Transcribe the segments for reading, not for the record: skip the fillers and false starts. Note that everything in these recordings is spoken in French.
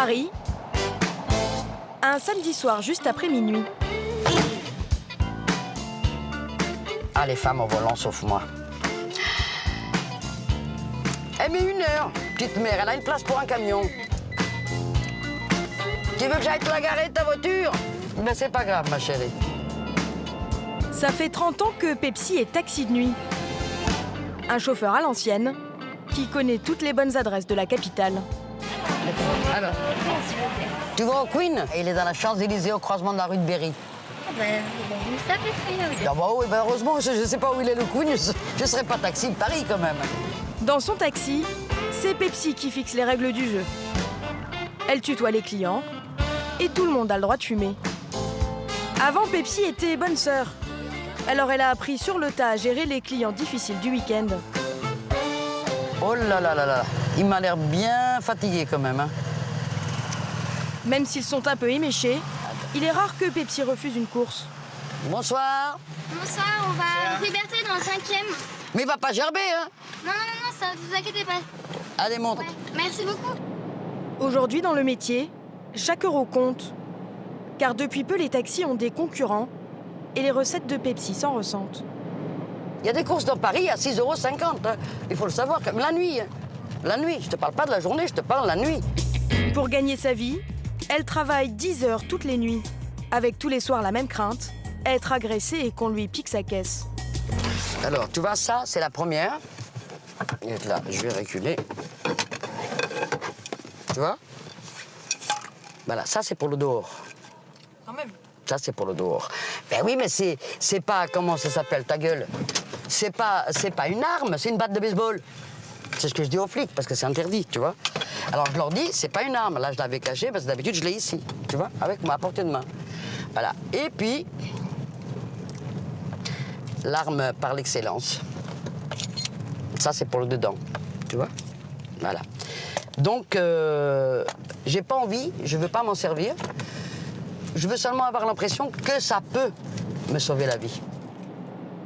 Paris, un samedi soir juste après minuit. Ah, les femmes au volant, sauf moi. Elle met 1 heure. Petite mère, elle a une place pour un camion. Tu veux que j'aille te la garer, ta voiture? Ben, c'est pas grave, ma chérie. Ça fait 30 ans que Pepsi est taxi de nuit. Un chauffeur à l'ancienne qui connaît toutes les bonnes adresses de la capitale. Alors, tu vas au Queen? Il est dans la Champs-Élysées, au croisement de la rue de Berry. Vous savez très bien où il est. Ah bah oui, ben heureusement, je ne sais pas où il est le Queen, je ne serai pas taxi de Paris quand même. Dans son taxi, c'est Pepsi qui fixe les règles du jeu. Elle tutoie les clients et tout le monde a le droit de fumer. Avant, Pepsi était bonne sœur. Alors elle a appris sur le tas à gérer les clients difficiles du week-end. Oh là là là là, il m'a l'air bien fatigué quand même. Hein. Même s'ils sont un peu éméchés, il est rare que Pepsi refuse une course. Bonsoir. Bonsoir, on va rue Berthet dans le 5e. Mais il va pas gerber, hein? Non, ça, vous inquiétez pas. Allez, monte. Ouais. Merci beaucoup. Aujourd'hui, dans le métier, chaque euro compte. Car depuis peu, les taxis ont des concurrents et les recettes de Pepsi s'en ressentent. Il y a des courses dans Paris à 6,50 €. Hein. Il faut le savoir, comme la nuit. Hein. La nuit, je te parle pas de la journée, je te parle de la nuit. Pour gagner sa vie, elle travaille 10 heures toutes les nuits, avec tous les soirs la même crainte, être agressée et qu'on lui pique sa caisse. Alors, tu vois, ça, c'est la première. Et là, je vais reculer. Tu vois? Voilà, ça, c'est pour le dehors. Quand même. Ça, c'est pour le dehors. Ben oui, mais c'est pas, comment ça s'appelle, ta gueule? C'est pas une arme, c'est une batte de baseball. C'est ce que je dis aux flics, parce que c'est interdit, tu vois. Alors, je leur dis, c'est pas une arme. Là, je l'avais cachée, parce que d'habitude, je l'ai ici, tu vois, avec moi, à portée de main. Voilà. Et puis, l'arme par l'excellence. Ça, c'est pour le dedans, tu vois. Voilà. Donc, j'ai pas envie, je veux pas m'en servir. Je veux seulement avoir l'impression que ça peut me sauver la vie.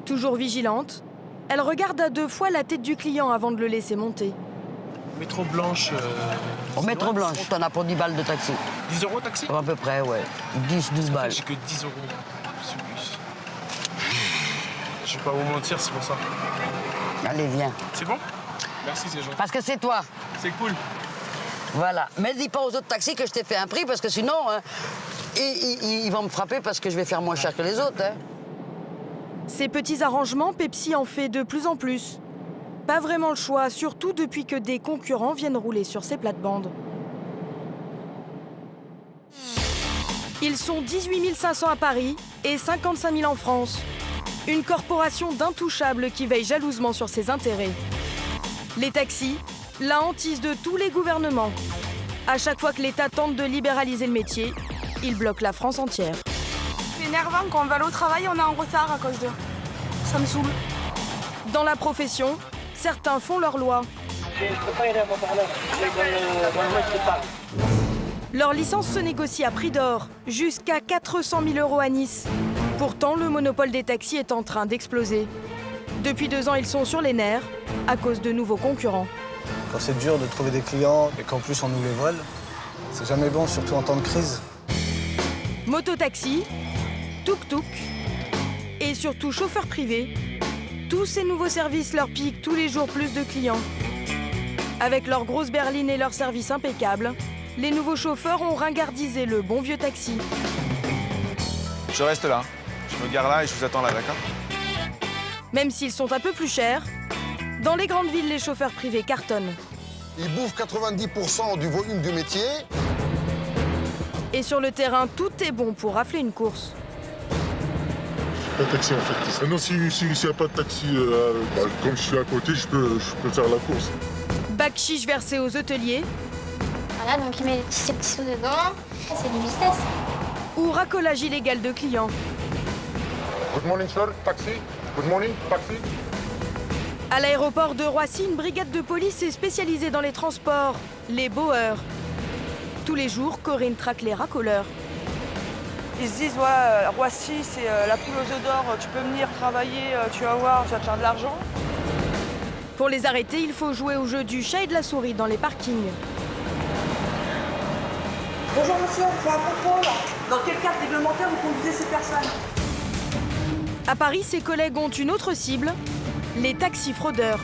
Toujours vigilante, elle regarde à 2 fois la tête du client avant de le laisser monter. Métro Blanche. Au métro Blanche, t'en as pour 10 balles de taxi. 10 € taxi? À peu près, ouais. 10-12 balles. J'ai que 10 €. C'est plus. Je vais pas vous mentir, c'est pour ça. Allez, viens. C'est bon? Merci, c'est gentil. Parce que c'est toi. C'est cool. Voilà. Mais dis pas aux autres taxis que je t'ai fait un prix, parce que sinon, hein, ils vont me frapper parce que je vais faire moins cher que les autres. Hein. Ces petits arrangements, Pepsi en fait de plus en plus. Pas vraiment le choix, surtout depuis que des concurrents viennent rouler sur ses plates-bandes. Ils sont 18 500 à Paris et 55 000 en France. Une corporation d'intouchables qui veille jalousement sur ses intérêts. Les taxis, la hantise de tous les gouvernements. À chaque fois que l'État tente de libéraliser le métier, il bloque la France entière. C'est énervant, quand on va aller au travail, on est en retard à cause d'eux. Ça me saoule. Dans la profession, certains font leur loi. Leur licence se négocie à prix d'or, jusqu'à 400 000 € à Nice. Pourtant, le monopole des taxis est en train d'exploser. Depuis 2 ans, ils sont sur les nerfs, à cause de nouveaux concurrents. Quand c'est dur de trouver des clients et qu'en plus on nous les vole, c'est jamais bon, surtout en temps de crise. Mototaxi, tuk-tuk et surtout chauffeur privé, tous ces nouveaux services leur piquent tous les jours plus de clients. Avec leurs grosses berlines et leurs services impeccables, les nouveaux chauffeurs ont ringardisé le bon vieux taxi. Je reste là. Je me gare là et je vous attends là, d'accord? Même s'ils sont un peu plus chers, dans les grandes villes, les chauffeurs privés cartonnent. Ils bouffent 90% du volume du métier. Et sur le terrain, tout est bon pour rafler une course. Pas de taxi en fait. Non, s'il n'y a pas de taxi, comme je suis à côté, je peux faire la course. Bac chiche versé aux hôteliers. Voilà, donc il met ses petits sous dedans. Ça, c'est du vitesse. Ou racolage illégal de clients. Good morning, sir. Taxi. Good morning, taxi. À l'aéroport de Roissy, une brigade de police est spécialisée dans les transports, les bowers. Tous les jours, Corinne traque les racoleurs. Ils se disent, ouais, Roissy, c'est la poule aux œufs d'or, tu peux venir travailler, tu vas voir, tu vas te faire de l'argent. Pour les arrêter, il faut jouer au jeu du chat et de la souris dans les parkings. Bonjour monsieur, on fait un contrôle. Dans quel cadre réglementaire vous conduisez ces personnes? À Paris, ses collègues ont une autre cible, les taxis fraudeurs.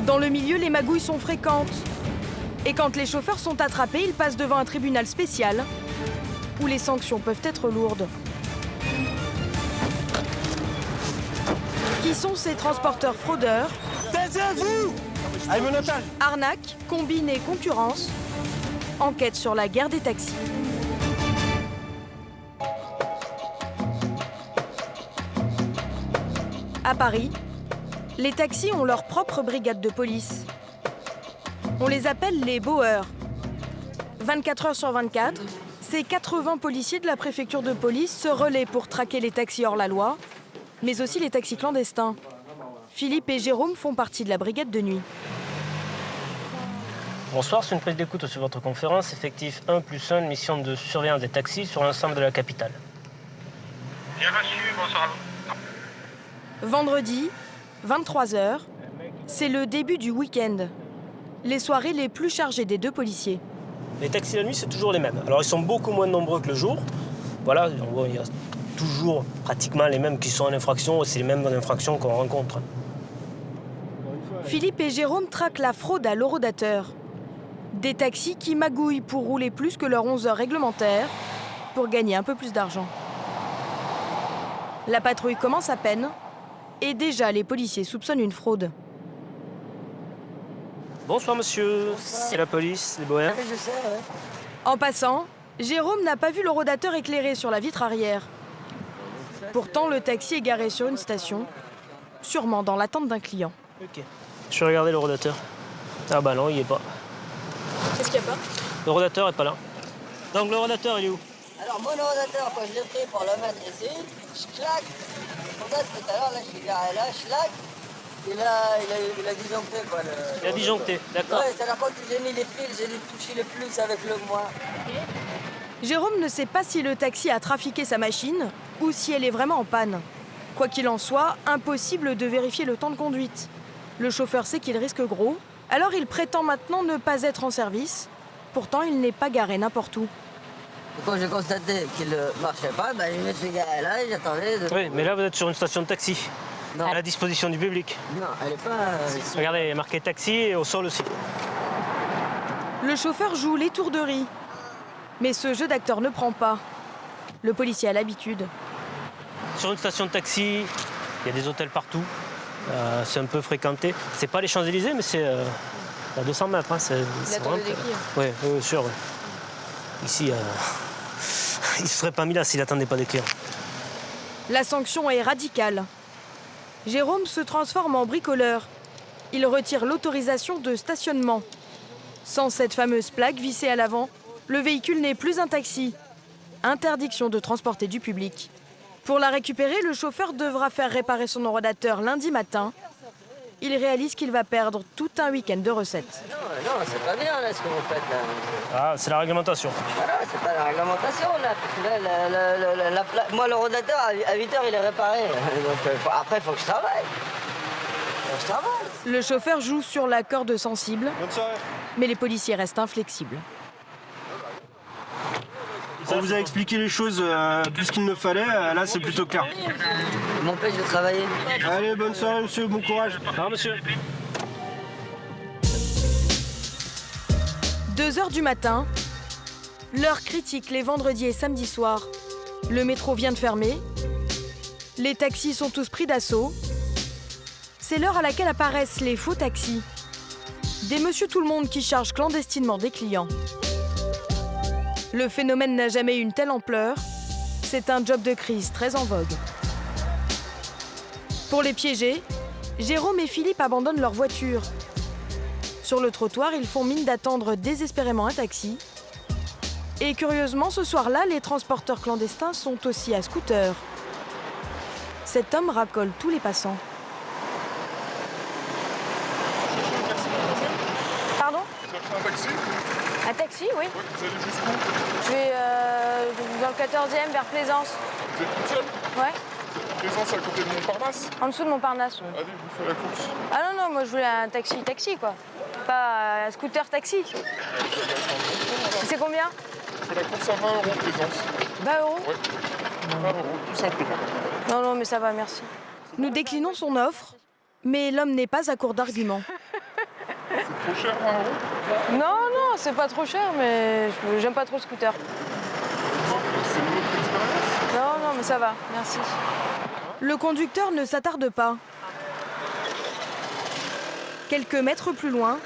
Dans le milieu, les magouilles sont fréquentes. Et quand les chauffeurs sont attrapés, ils passent devant un tribunal spécial où les sanctions peuvent être lourdes. Qui sont ces transporteurs fraudeurs? Taisez-vous! Allez, mon otage! Arnaque, combine et concurrence. Enquête sur la guerre des taxis. À Paris, les taxis ont leur propre brigade de police. On les appelle les bowers. 24 heures sur 24, ces 80 policiers de la préfecture de police se relaient pour traquer les taxis hors la loi, mais aussi les taxis clandestins. Philippe et Jérôme font partie de la brigade de nuit. Bonsoir, c'est une prise d'écoute sur votre conférence. Effectif 1+1, mission de surveillance des taxis sur l'ensemble de la capitale. Bien reçu, bonsoir à vous. Vendredi, 23h, c'est le début du week-end. Les soirées les plus chargées des deux policiers. Les taxis la nuit, c'est toujours les mêmes. Alors, ils sont beaucoup moins nombreux que le jour. Voilà, on voit, il y a toujours pratiquement les mêmes qui sont en infraction. C'est les mêmes infractions qu'on rencontre. Philippe et Jérôme traquent la fraude à l'horodateur. Des taxis qui magouillent pour rouler plus que leurs 11 heures réglementaires pour gagner un peu plus d'argent. La patrouille commence à peine et déjà les policiers soupçonnent une fraude. Bonsoir monsieur, c'est la police, les bohèmes. En passant, Jérôme n'a pas vu l'horodateur éclairé sur la vitre arrière. Pourtant, le taxi est garé sur une station, sûrement dans l'attente d'un client. Ok. Je vais regarder l'horodateur. Ah bah non, il est pas. Qu'est-ce qu'il y a pas? L'horodateur est pas là. Donc l'horodateur, il est où? Alors, mon ordinateur, quand je l'ai pris pour le mettre ici, je claque. Regarde, tout à l'heure, là, je suis garé là, je claque. Et là, il a disjoncté, quoi. Il a disjoncté, d'accord. Ouais, c'est-à-dire quand j'ai mis les fils, j'ai dû toucher le plus avec le moins. Jérôme ne sait pas si le taxi a trafiqué sa machine ou si elle est vraiment en panne. Quoi qu'il en soit, impossible de vérifier le temps de conduite. Le chauffeur sait qu'il risque gros, alors il prétend maintenant ne pas être en service. Pourtant, il n'est pas garé n'importe où. Quand j'ai constaté qu'il ne marchait pas, ben, je me suis garé là et j'attendais. Oui, mais là, vous êtes sur une station de taxi. Non. À la disposition du public. Non, elle n'est pas... Regardez, il est marqué taxi et au sol aussi. Le chauffeur joue l'étourderie. Mais ce jeu d'acteur ne prend pas. Le policier a l'habitude. Sur une station de taxi, il y a des hôtels partout. C'est un peu fréquenté. C'est pas les Champs-Élysées, mais c'est à 200 mètres. Hein. Il attend des clients. Oui, sûr. Ouais. Ici, il ne serait pas mis là s'il n'attendait pas des clients. La sanction est radicale. Jérôme se transforme en bricoleur. Il retire l'autorisation de stationnement. Sans cette fameuse plaque vissée à l'avant, le véhicule n'est plus un taxi. Interdiction de transporter du public. Pour la récupérer, le chauffeur devra faire réparer son horodateur lundi matin. Il réalise qu'il va perdre tout un week-end de recettes. Non, c'est pas bien là, ce que vous faites là. Ah, c'est la réglementation. Voilà, c'est pas la réglementation là. Parce que là, moi, le rodateur, à 8 h, il est réparé. Donc après, il faut que je travaille. Le chauffeur joue sur la corde sensible, mais les policiers restent inflexibles. On vous a expliqué les choses plus qu'il ne fallait, là c'est plutôt clair. Il m'empêche de travailler. Allez, bonne soirée monsieur, bon courage. Au revoir monsieur. 2 h du matin, l'heure critique les vendredis et samedis soirs. Le métro vient de fermer. Les taxis sont tous pris d'assaut. C'est l'heure à laquelle apparaissent les faux taxis. Des monsieur tout le monde qui chargent clandestinement des clients. Le phénomène n'a jamais eu une telle ampleur. C'est un job de crise très en vogue. Pour les piéger, Jérôme et Philippe abandonnent leur voiture. Sur le trottoir, ils font mine d'attendre désespérément un taxi. Et curieusement, ce soir-là, les transporteurs clandestins sont aussi à scooter. Cet homme racole tous les passants. Pardon? Vous cherchez un taxi? Un taxi, oui. Oui, vous allez jusqu'où? Je vais dans le 14e, vers Plaisance. Vous êtes toute seule? Ouais. Plaisance, à côté de Montparnasse? En dessous de Montparnasse. Allez, vous faites la course. Ah non, moi je voulais un taxi, quoi. pas un scooter taxi. C'est combien? C'est la course à 20 € présence. 20 €? Ouais. 20 €, tout simplement. Non, non, mais ça va, merci. Nous déclinons son offre, mais l'homme n'est pas à court d'arguments. C'est trop cher, 20 €? Non, non, c'est pas trop cher, mais j'aime pas trop le scooter. C'est une autre expérience. Non, non, mais ça va, merci. Le conducteur ne s'attarde pas. Quelques mètres plus loin,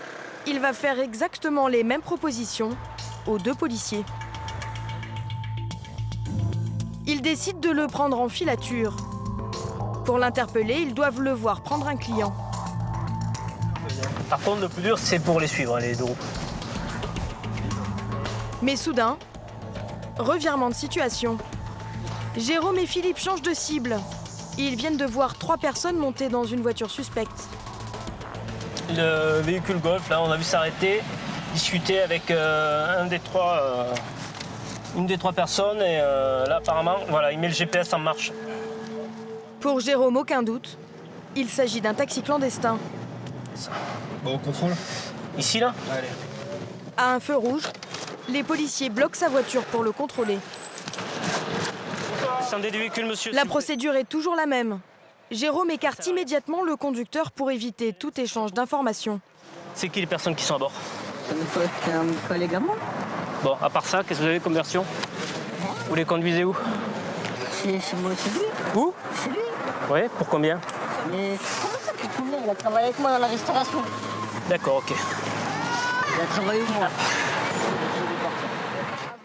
il va faire exactement les mêmes propositions aux 2 policiers. Ils décident de le prendre en filature. Pour l'interpeller, ils doivent le voir prendre un client. Par contre, le plus dur, c'est pour les suivre, les 2 roues. Mais soudain, revirement de situation. Jérôme et Philippe changent de cible. Ils viennent de voir 3 personnes montées dans une voiture suspecte. Le véhicule Golf, là, on a vu s'arrêter, discuter avec une des 3 personnes et là, apparemment, voilà, il met le GPS en marche. Pour Jérôme, aucun doute, il s'agit d'un taxi clandestin. Bon, contrôle. Ici, là? Allez. À un feu rouge, les policiers bloquent sa voiture pour le contrôler. Descendez du véhicule, monsieur. La procédure est toujours la même. Jérôme écarte immédiatement le conducteur pour éviter tout échange d'informations. C'est qui les personnes qui sont à bord? C'est un collègue à moi. Bon, à part ça, qu'est-ce que vous avez comme version? Vous les conduisez où? C'est moi, c'est lui. Où? C'est lui. Oui, pour combien? Mais comment ça qu'il combien? Il a travaillé avec moi dans la restauration. D'accord, ok. Il a travaillé avec moi.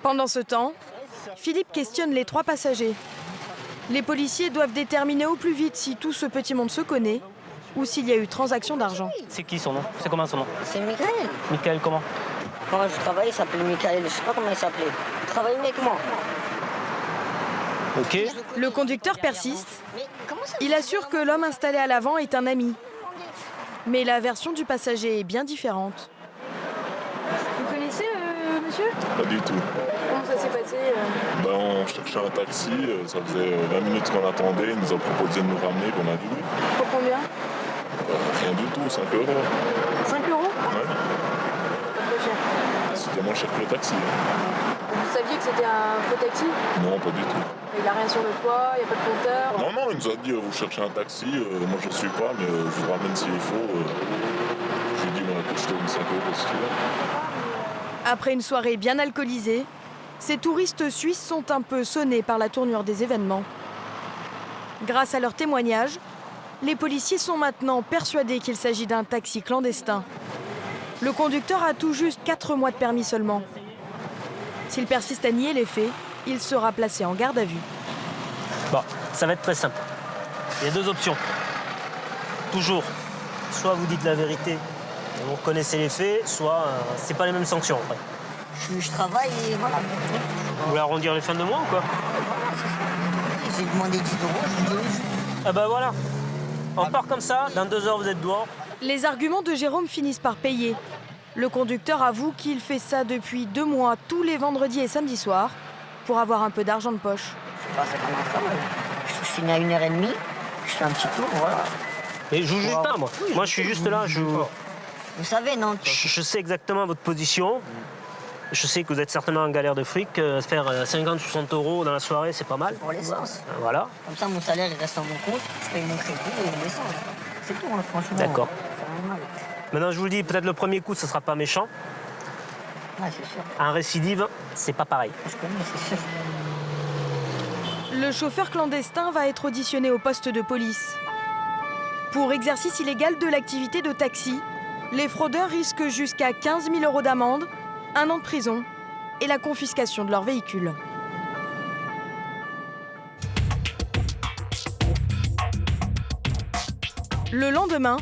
Pendant ce temps, Philippe questionne les 3 passagers. Les policiers doivent déterminer au plus vite si tout ce petit monde se connaît ou s'il y a eu transaction d'argent. C'est qui son nom? C'est comment son nom? C'est Michael. Michael comment? Quand je travaillais, il s'appelait Michael. Je sais pas comment il s'appelait. Il travaillait avec moi. Ok. Le conducteur persiste. Il assure que l'homme installé à l'avant est un ami. Mais la version du passager est bien différente. Vous connaissez, monsieur? Pas du tout. Comment ça s'est passé? Ben, on cherchait un taxi, ça faisait 20 minutes qu'on attendait, il nous a proposé de nous ramener, on a dit oui. Pour combien? Rien du tout, 5 €. 5 €? Ouais. Pas trop cher. C'était moins cher que le taxi. Vous saviez que c'était un faux taxi? Non, pas du tout. Il a rien sur le toit, il n'y a pas de compteur? Non, non, il nous a dit vous cherchez un taxi, moi je ne suis pas, mais je vous ramène s'il faut. Je lui ai dit écoute, je te donne 5 € si tu veux. Après une soirée bien alcoolisée, ces touristes suisses sont un peu sonnés par la tournure des événements. Grâce à leurs témoignages, les policiers sont maintenant persuadés qu'il s'agit d'un taxi clandestin. Le conducteur a tout juste 4 mois de permis seulement. S'il persiste à nier les faits, il sera placé en garde à vue. Bon, ça va être très simple. Il y a 2 options. Toujours, soit vous dites la vérité et vous reconnaissez les faits, soit c'est pas les mêmes sanctions après. Je travaille et voilà. Vous voulez arrondir les fins de mois ou quoi? J'ai demandé 10 €, je lui ai dit Ah bah voilà. On part comme ça, dans 2 heures vous êtes dehors. Les arguments de Jérôme finissent par payer. Le conducteur avoue qu'il fait ça depuis 2 mois, tous les vendredis et samedis soirs, pour avoir un peu d'argent de poche. je sais pas, c'est comment ça. Je finis à 1h30, je fais un petit tour, voilà. Mais je vous juge pas moi. Moi je suis juste là, Vous savez, non? je sais exactement votre position. Je sais que vous êtes certainement en galère de fric. Faire 50 ou 60 € dans la soirée, c'est pas mal. Pour l'essence. Voilà. Comme ça, mon salaire, il reste dans mon compte, je paye mon crédit et l'essence. C'est tout, hein, franchement. D'accord. C'est normal. Maintenant, je vous le dis, peut-être le premier coup, ce sera pas méchant. Ouais, c'est sûr. Un récidive, c'est pas pareil. Je connais, c'est sûr. Le chauffeur clandestin va être auditionné au poste de police. Pour exercice illégal de l'activité de taxi, les fraudeurs risquent jusqu'à 15 000 € d'amende, 1 an de prison et la confiscation de leur véhicule. Le lendemain,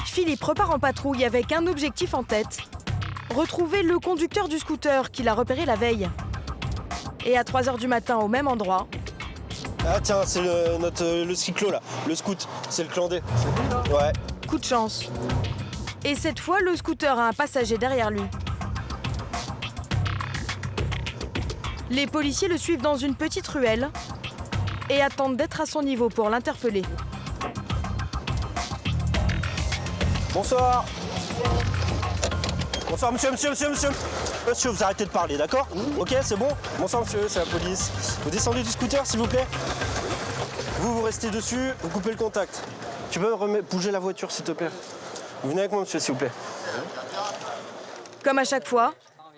Philippe repart en patrouille avec un objectif en tête, retrouver le conducteur du scooter qu'il a repéré la veille. Et à 3 h du matin, au même endroit... Ah tiens, c'est le cyclo là, le scoot, c'est le clandé. Ouais. Coup de chance. Et cette fois, le scooter a un passager derrière lui. Les policiers le suivent dans une petite ruelle et attendent d'être à son niveau pour l'interpeller. Bonsoir. Bonsoir monsieur. Monsieur, vous arrêtez de parler, d'accord? Ok, c'est bon? Bonsoir monsieur, c'est la police. Vous descendez du scooter s'il vous plaît? Vous restez dessus, vous coupez le contact. Tu peux bouger la voiture s'il te plaît? Vous venez avec moi monsieur s'il vous plaît. Comme à chaque fois,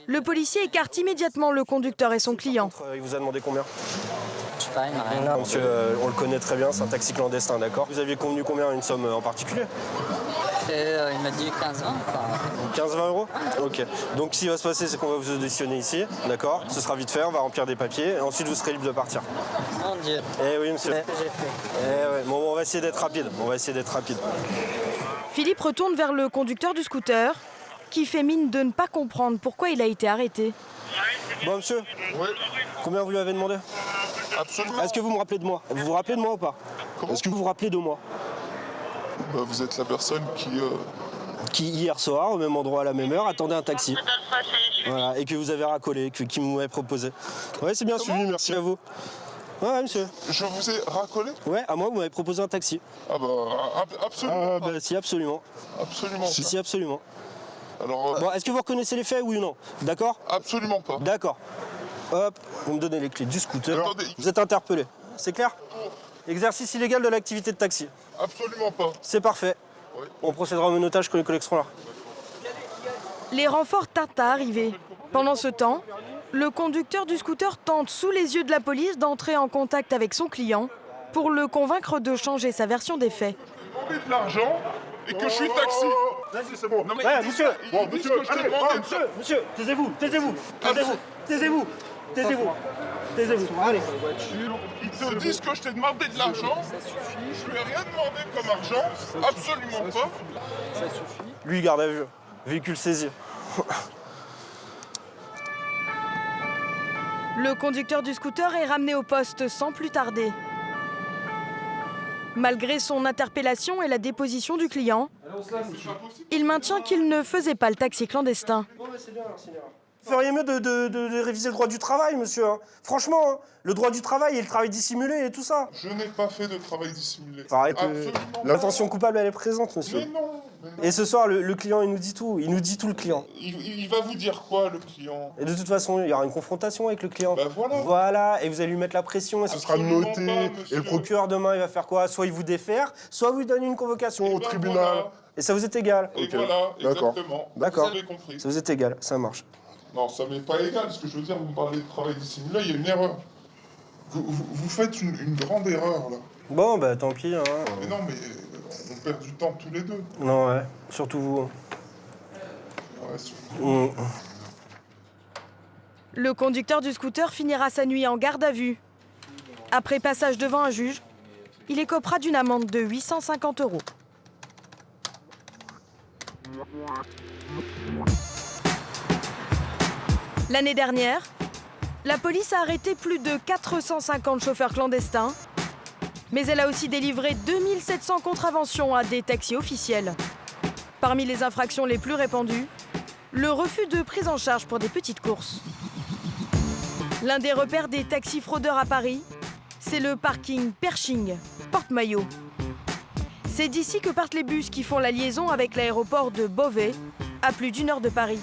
le policier écarte immédiatement le conducteur et son client. Il vous a demandé combien? Je sais pas, il m'a rien dit. Monsieur, on le connaît très bien, c'est un taxi clandestin, d'accord? Vous aviez convenu combien, une somme en particulier? Il m'a dit 15-20 quoi. 15-20 euros? Ok. Donc ce qui va se passer, c'est qu'on va vous auditionner ici, d'accord? Ce sera vite fait, on va remplir des papiers, et ensuite vous serez libre de partir. Mon Dieu. Eh oui monsieur. C'est ce que j'ai fait. Eh ouais, bon, on va essayer d'être rapide, Philippe retourne vers le conducteur du scooter, qui fait mine de ne pas comprendre pourquoi il a été arrêté. Bon monsieur, combien vous lui avez demandé? Absolument. Est-ce que vous me rappelez de moi? Vous vous rappelez de moi ou pas? Est-ce que vous vous rappelez de moi? Bah, vous êtes la personne qui hier soir, au même endroit, à la même heure, attendait un taxi. Voilà, et que vous avez racolé, qui m'avait proposé. Ouais, c'est bien suivi, merci à vous. Ouais, monsieur. Je vous ai racolé? Ouais, à moi, vous m'avez proposé un taxi. Ah bah, absolument. Ah bah, si, absolument. Absolument. Si, absolument. Alors, bon, est-ce que vous reconnaissez les faits, oui ou non? D'accord? Absolument pas. D'accord. Hop, vous me donnez les clés du scooter. Attendez. Vous êtes interpellé. C'est clair? Exercice illégal de l'activité de taxi. Absolument pas. C'est parfait. Oui. On procédera au menottage quand les collègues seront là. Les renforts tardent à arriver. Pendant ce temps, le conducteur du scooter tente, sous les yeux de la police, d'entrer en contact avec son client pour le convaincre de changer sa version des faits. J'ai demandé de l'argent et que je suis taxi. Vas-y, c'est bon. Non, mais Ouais, monsieur. Bon, monsieur, allez, Monsieur, taisez-vous. Allez. Ils te disent que je t'ai demandé de l'argent. Je lui ai rien demandé comme argent. Absolument pas. Lui, garde à vue. Véhicule saisi. Le conducteur du scooter est ramené au poste sans plus tarder. Malgré son interpellation et la déposition du client, il maintient qu'il ne faisait pas le taxi clandestin. Vous feriez mieux de réviser le droit du travail, monsieur. Franchement, hein, le droit du travail et le travail dissimulé et tout ça. Je n'ai pas fait de travail dissimulé. Arrêtez. L'intention coupable, elle est présente, monsieur. Mais non. Et ce soir, le client, il nous dit tout. Il nous dit tout, le client. Il va vous dire quoi, le client? Et de toute façon, il y aura une confrontation avec le client. Bah voilà. Voilà, et vous allez lui mettre la pression, et ce sera Absolument noté. pas, Et le procureur, demain, il va faire quoi? Soit il vous défère, soit vous donne une convocation au tribunal. Voilà. Et ça vous est égal. Et voilà, exactement. D'accord. Vous avez compris. Ça vous est égal, ça marche. Non, ça m'est pas égal. Ce que je veux dire, vous me parlez de travail dissimulé, il y a une erreur. Vous faites une grande erreur, là. Bon, bah tant pis. Hein. Mais non, mais on perd du temps tous les deux. Non, ouais. Surtout vous. Ouais, surtout. Le conducteur du scooter finira sa nuit en garde à vue. Après passage devant un juge, il écopera d'une amende de 850 €. L'année dernière, la police a arrêté plus de 450 chauffeurs clandestins, mais elle a aussi délivré 2700 contraventions à des taxis officiels. Parmi les infractions les plus répandues, le refus de prise en charge pour des petites courses. L'un des repères des taxis fraudeurs à Paris, c'est le parking Pershing, Porte-Maillot. C'est d'ici que partent les bus qui font la liaison avec l'aéroport de Beauvais, à plus d'1 heure de Paris.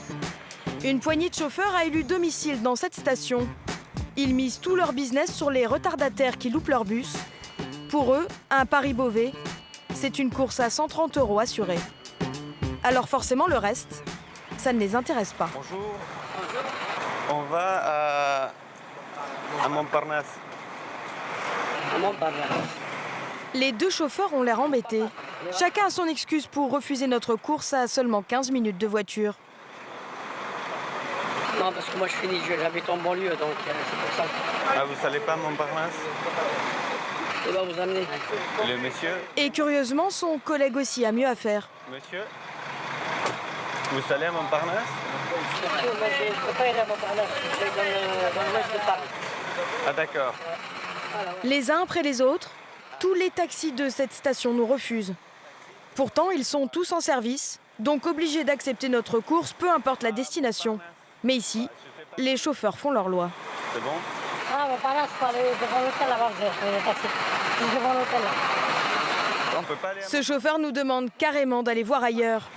Une poignée de chauffeurs a élu domicile dans cette station. Ils misent tout leur business sur les retardataires qui loupent leur bus. Pour eux, un Paris-Beauvais, c'est une course à 130 € assurée. Alors forcément, le reste, ça ne les intéresse pas. Bonjour. On va à Montparnasse. Les deux chauffeurs ont l'air embêtés. Chacun a son excuse pour refuser notre course à seulement 15 minutes de voiture. Non, parce que moi j'habite en banlieue, donc c'est pour ça. Ah, vous savez pas Montparnasse? Il va vous amener. Le monsieur? Et curieusement, son collègue aussi a mieux à faire. Monsieur? Vous allez à Montparnasse? Monsieur, moi je ne peux pas aller à Montparnasse, je suis dans l'ouest de Paris. Ah d'accord. Les uns après les autres, tous les taxis de cette station nous refusent. Pourtant, ils sont tous en service, donc obligés d'accepter notre course, peu importe la destination. Mais ici, les chauffeurs font leur loi. C'est bon? Ah, Montparnasse, il faut aller devant l'hôtel là-bas, le taxi. Devant l'hôtel là. On peut pas aller à... Ce chauffeur nous demande carrément d'aller voir ailleurs.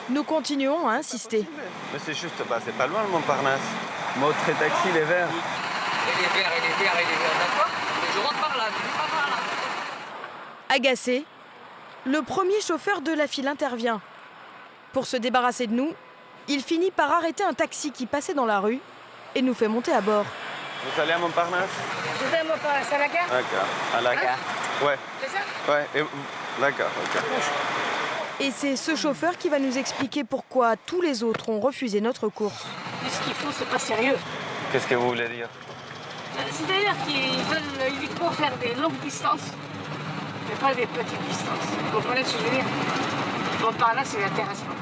Nous continuons à insister. Mais c'est juste, c'est pas loin le Montparnasse. Moi, au trait taxi, il est vert. Il est vert, d'accord. Je rentre par là, Agacé, le premier chauffeur de la file intervient. Pour se débarrasser de nous, il finit par arrêter un taxi qui passait dans la rue et nous fait monter à bord. Vous allez à Montparnasse? Je vais à Montparnasse, à la gare. D'accord, à la gare. Ouais. C'est ça? Ouais, d'accord, ok. Et c'est ce chauffeur qui va nous expliquer pourquoi tous les autres ont refusé notre course. Ce qu'ils font, c'est pas sérieux. Qu'est-ce que vous voulez dire? C'est-à-dire qu'ils veulent uniquement faire des longues distances, mais pas des petites distances. Vous comprenez ce que je veux dire? Montparnasse, ça ne l'intéresse pas.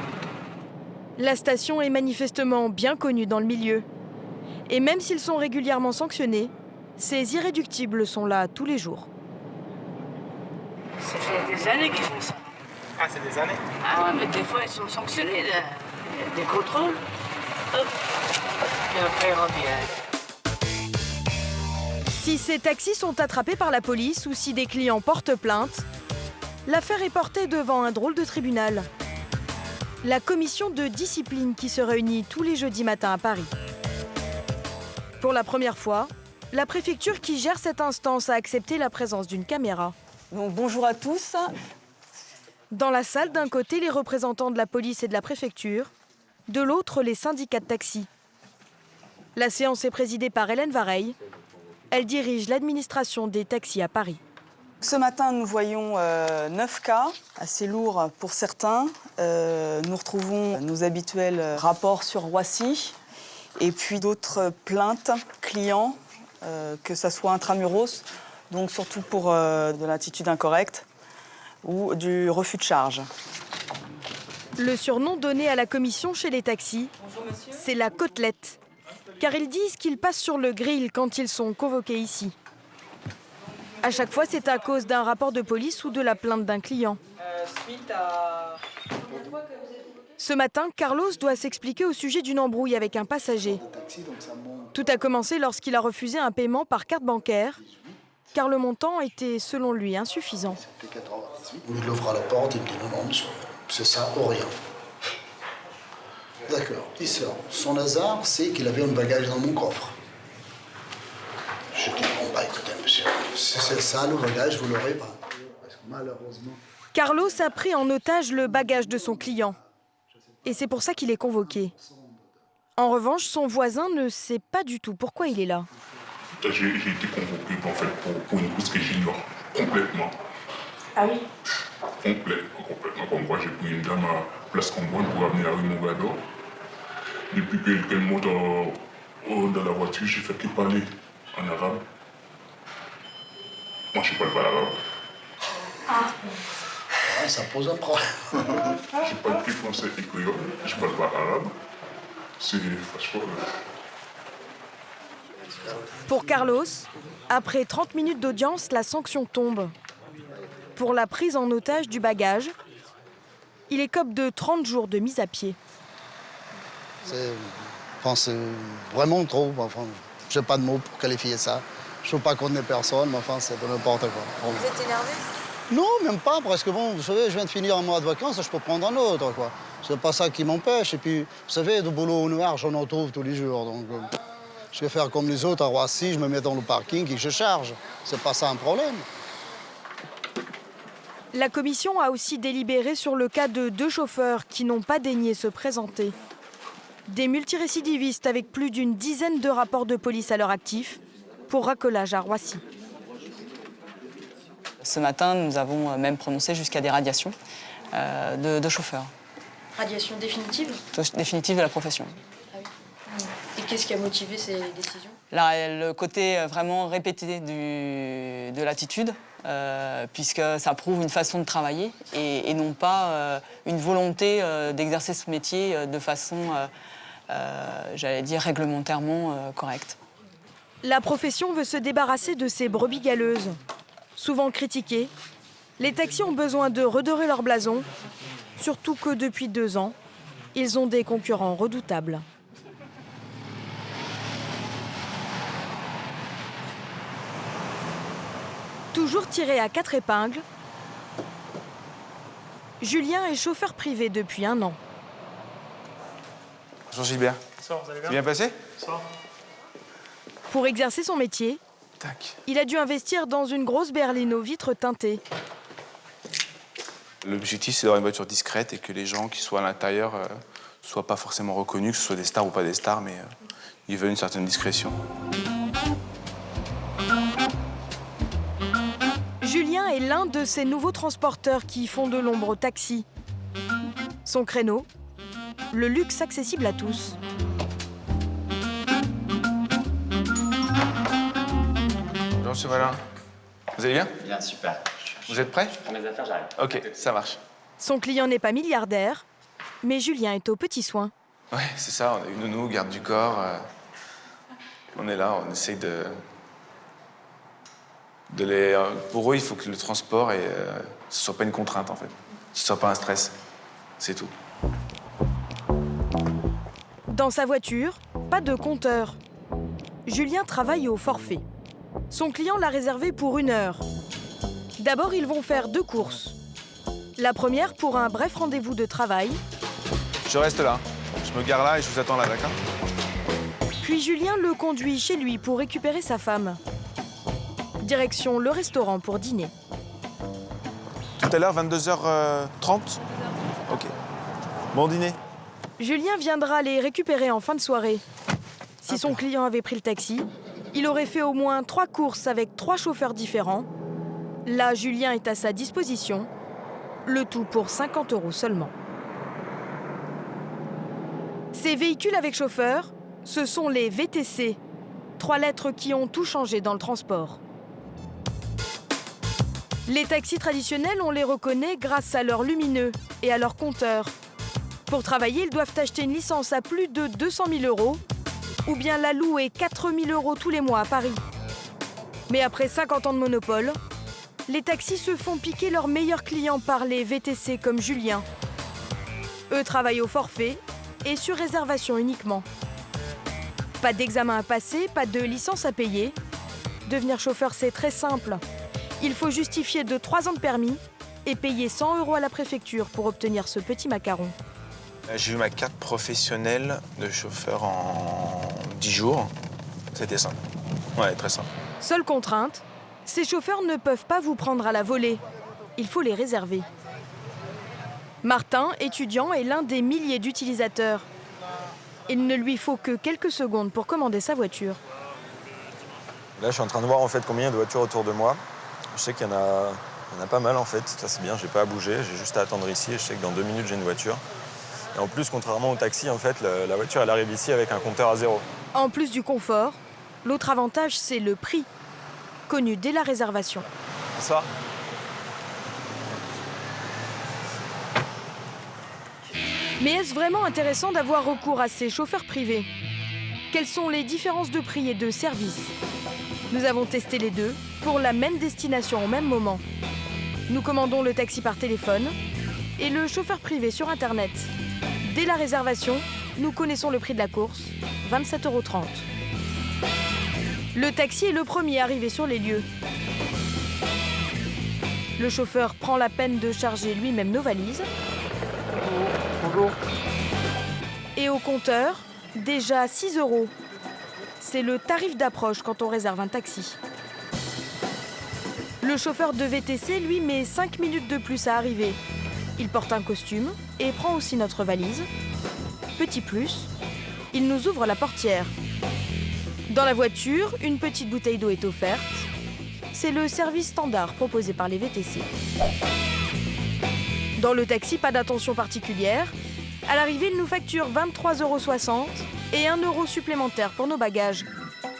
La station est manifestement bien connue dans le milieu. Et même s'ils sont régulièrement sanctionnés, ces irréductibles sont là tous les jours. Ça fait des années qu'ils font ça. Ah, c'est des années? Ah ouais, mais des fois, ils sont sanctionnés. Des contrôles. Hop. Et après, ils reviennent. Si ces taxis sont attrapés par la police ou si des clients portent plainte, l'affaire est portée devant un drôle de tribunal. La commission de discipline qui se réunit tous les jeudis matins à Paris. Pour la première fois, la préfecture qui gère cette instance a accepté la présence d'une caméra. Donc bonjour à tous. Dans la salle, d'un côté, les représentants de la police et de la préfecture, de l'autre, les syndicats de taxi. La séance est présidée par Hélène Vareille. Elle dirige l'administration des taxis à Paris. Ce matin, nous voyons 9 cas, assez lourds pour certains. Nous retrouvons nos habituels rapports sur Roissy et puis d'autres plaintes clients, que ce soit intramuros, donc surtout pour de l'attitude incorrecte ou du refus de charge. Le surnom donné à la commission chez les taxis, c'est la côtelette, car ils disent qu'ils passent sur le grill quand ils sont convoqués ici. À chaque fois, c'est à cause d'un rapport de police ou de la plainte d'un client. Ce matin, Carlos doit s'expliquer au sujet d'une embrouille avec un passager. Tout a commencé lorsqu'il a refusé un paiement par carte bancaire, car le montant était, selon lui, insuffisant. Il ouvre la porte, il me dit non, monsieur, c'est ça ou rien. D'accord, il sort. Son hasard, c'est qu'il avait un bagage dans mon coffre. Je dis, bon, bah écoutez, monsieur, si c'est ça le bagage, vous l'aurez pas. Parce que malheureusement... Carlos a pris en otage le bagage de son client. Et c'est pour ça qu'il est convoqué. En revanche, son voisin ne sait pas du tout pourquoi il est là. J'ai été convoqué en fait, pour une cause que j'ignore complètement. Ah oui? Complètement. Comme quoi, j'ai pris une dame à Place Cambronne pour amener la rue Mogador. Depuis qu'elle monte dans la voiture, j'ai fait que parler en arabe. Moi, je ne parle pas l'arabe. Ah. Ouais, ça pose un problème. Je parle que français et créole, je ne parle pas arabe. C'est fast-forward. Pour Carlos, après 30 minutes d'audience, la sanction tombe. Pour la prise en otage du bagage, il écope de 30 jours de mise à pied. C'est vraiment trop. Enfin, je n'ai pas de mots pour qualifier ça. Je ne veux pas condamner personne, mais enfin, c'est de n'importe quoi. Vous êtes énervé? Non, même pas, parce que bon, vous savez, je viens de finir un mois de vacances, je peux prendre un autre, quoi. C'est pas ça qui m'empêche. Et puis, vous savez, du boulot au noir, j'en en trouve tous les jours. Donc, je vais faire comme les autres à Roissy, je me mets dans le parking et je charge. C'est pas ça un problème. La commission a aussi délibéré sur le cas de 2 chauffeurs qui n'ont pas daigné se présenter. Des multirécidivistes avec plus d'une dizaine de rapports de police à leur actif pour racolage à Roissy. Ce matin, nous avons même prononcé jusqu'à des radiations de chauffeurs. Radiation définitive? Définitive de la profession. Ah oui. Et qu'est-ce qui a motivé ces décisions? Là, le côté vraiment répété de l'attitude, puisque ça prouve une façon de travailler et non pas une volonté d'exercer ce métier de façon, j'allais dire, réglementairement correcte. La profession veut se débarrasser de ces brebis galeuses. Souvent critiquées, les taxis ont besoin de redorer leur blason, surtout que depuis 2 ans, ils ont des concurrents redoutables. Toujours tiré à 4 épingles, Julien est chauffeur privé depuis 1 an. Bonjour Gilbert. Bonsoir, vous allez bien? C'est bien passé? Bonsoir. Pour exercer son métier, il a dû investir dans une grosse berline aux vitres teintées. L'objectif, c'est d'avoir une voiture discrète et que les gens qui soient à l'intérieur ne soient pas forcément reconnus, que ce soit des stars ou pas des stars, mais ils veulent une certaine discrétion. Julien est l'un de ces nouveaux transporteurs qui font de l'ombre au taxi. Son créneau, le luxe accessible à tous. Bonjour monsieur Malin. Vous allez bien? Bien, super. Vous êtes prêts? Je prends mes affaires, j'arrive. Ok, ça marche. Son client n'est pas milliardaire, mais Julien est aux petits soins. Ouais, c'est ça, on a une nounou, garde du corps. On est là, on essaye de les... Pour eux, il faut que le transport, ce soit pas une contrainte, en fait. Ce soit pas un stress. C'est tout. Dans sa voiture, pas de compteur. Julien travaille au forfait. Son client l'a réservé pour 1 heure. D'abord, ils vont faire 2 courses. La première pour un bref rendez-vous de travail. Je reste là. Je me gare là et je vous attends là, d'accord? Puis Julien le conduit chez lui pour récupérer sa femme. Direction le restaurant pour dîner. Tout à l'heure, 22h30? Ok. Bon dîner. Julien viendra les récupérer en fin de soirée. Si son client avait pris le taxi, il aurait fait au moins 3 courses avec 3 chauffeurs différents. Là, Julien est à sa disposition. Le tout pour 50 € seulement. Ces véhicules avec chauffeur, ce sont les VTC. 3 lettres qui ont tout changé dans le transport. Les taxis traditionnels, on les reconnaît grâce à leurs lumineux et à leurs compteurs. Pour travailler, ils doivent acheter une licence à plus de 200 000 € ou bien la louer 4 000 € tous les mois à Paris. Mais après 50 ans de monopole, les taxis se font piquer leurs meilleurs clients par les VTC comme Julien. Eux travaillent au forfait et sur réservation uniquement. Pas d'examen à passer, pas de licence à payer. Devenir chauffeur, c'est très simple. Il faut justifier de 3 ans de permis et payer 100 € à la préfecture pour obtenir ce petit macaron. J'ai eu ma carte professionnelle de chauffeur en 10 jours. C'était simple. Ouais, très simple. Seule contrainte, ces chauffeurs ne peuvent pas vous prendre à la volée. Il faut les réserver. Martin, étudiant, est l'un des milliers d'utilisateurs. Il ne lui faut que quelques secondes pour commander sa voiture. Là, je suis en train de voir en fait combien il y a de voitures autour de moi. Je sais qu'il y en a pas mal en fait. Ça, c'est bien, j'ai pas à bouger, j'ai juste à attendre ici et je sais que dans 2 minutes, j'ai une voiture. Et en plus, contrairement au taxi, en fait, la voiture, elle arrive ici avec un compteur à 0. En plus du confort, l'autre avantage, c'est le prix, connu dès la réservation. Ça. Mais est-ce vraiment intéressant d'avoir recours à ces chauffeurs privés? Quelles sont les différences de prix et de service? Nous avons testé les deux pour la même destination au même moment. Nous commandons le taxi par téléphone et le chauffeur privé sur Internet. Dès la réservation, nous connaissons le prix de la course, 27,30 €. Le taxi est le premier arrivé sur les lieux. Le chauffeur prend la peine de charger lui-même nos valises. Bonjour. Et au compteur, déjà 6 €. C'est le tarif d'approche quand on réserve un taxi. Le chauffeur de VTC, lui, met 5 minutes de plus à arriver. Il porte un costume et prend aussi notre valise. Petit plus, il nous ouvre la portière. Dans la voiture, une petite bouteille d'eau est offerte. C'est le service standard proposé par les VTC. Dans le taxi, pas d'attention particulière. À l'arrivée, il nous facture 23,60 € et 1 € supplémentaire pour nos bagages.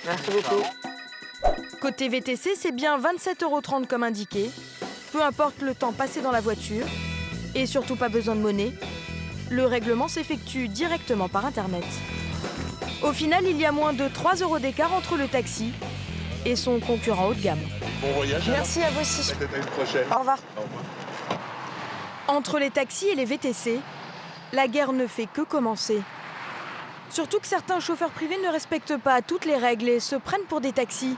Merci beaucoup. Côté VTC, c'est bien 27,30 € comme indiqué. Peu importe le temps passé dans la voiture. Et surtout pas besoin de monnaie. Le règlement s'effectue directement par Internet. Au final, il y a moins de 3 € d'écart entre le taxi et son concurrent haut de gamme. Bon voyage. Merci à vous aussi. Peut-être à une prochaine. Au revoir. Au revoir. Entre les taxis et les VTC, la guerre ne fait que commencer. Surtout que certains chauffeurs privés ne respectent pas toutes les règles et se prennent pour des taxis.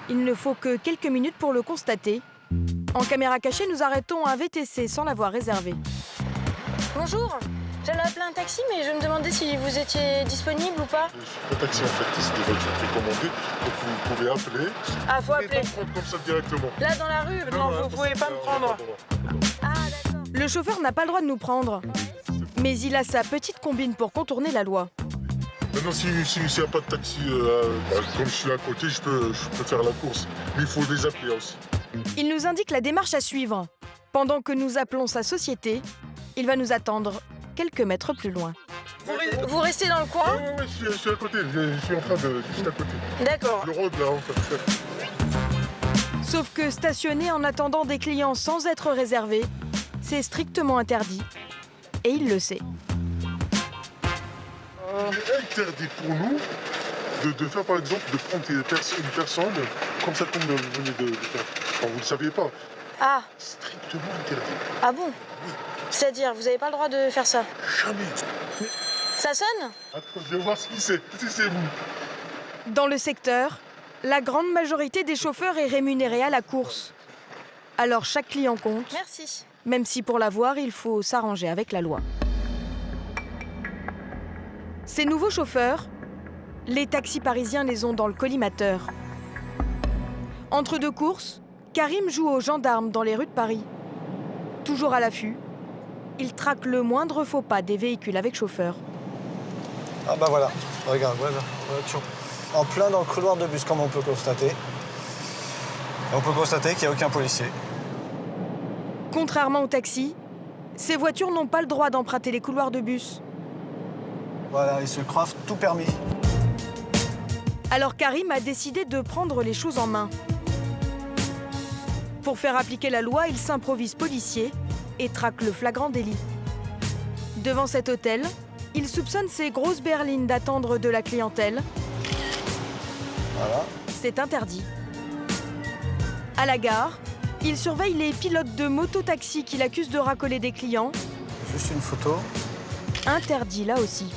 Il ne faut que quelques minutes pour le constater. En caméra cachée, nous arrêtons un VTC sans l'avoir réservé. Bonjour, J'allais appeler un taxi, mais je me demandais si vous étiez disponible ou pas. Le taxi, en fait, c'est des voitures précommandées, donc vous pouvez appeler. Ah, faut appeler. Vous pouvez pas me prendre comme ça directement. Là, dans la rue, non, vous pouvez pas me prendre. Ah, d'accord. Le chauffeur n'a pas le droit de nous prendre. Mais il a sa petite combine pour contourner la loi. Maintenant, s'il n'y a pas de taxi, comme je suis à côté, je peux faire la course. Mais il faut les appeler aussi. Il nous indique la démarche à suivre. Pendant que nous appelons sa société, il va nous attendre quelques mètres plus loin. Vous restez dans le coin? Oui, je suis à côté. Je suis en train de... juste à côté. D'accord. Le road, là, en fait. Sauf que stationner en attendant des clients sans être réservé, c'est strictement interdit. Et il le sait. C'est interdit pour nous de faire, par exemple, de prendre une personne comme ça, comme vous venez de faire. Enfin, vous ne le saviez pas. Ah. Strictement interdit. Ah bon? Oui. C'est-à-dire, vous n'avez pas le droit de faire ça? Jamais. Ça sonne? Attends, je vais voir si c'est vous. Dans le secteur, la grande majorité des chauffeurs est rémunérée à la course. Alors chaque client compte. Merci. Même si pour l'avoir, il faut s'arranger avec la loi. Ces nouveaux chauffeurs, les taxis parisiens les ont dans le collimateur. Entre deux courses, Karim joue aux gendarmes dans les rues de Paris. Toujours à l'affût, il traque le moindre faux pas des véhicules avec chauffeur. Ah bah voilà, regarde, voilà, voiture. En plein dans le couloir de bus, comme on peut constater. Et on peut constater qu'il n'y a aucun policier. Contrairement aux taxis, ces voitures n'ont pas le droit d'emprunter les couloirs de bus. Voilà, ils se croient tout permis. Alors Karim a décidé de prendre les choses en main. Pour faire appliquer la loi, il s'improvise policier et traque le flagrant délit. Devant cet hôtel, il soupçonne ces grosses berlines d'attendre de la clientèle. Voilà. C'est interdit. À la gare, il surveille les pilotes de moto-taxi qu'il accuse de racoler des clients. Juste une photo. Interdit là aussi.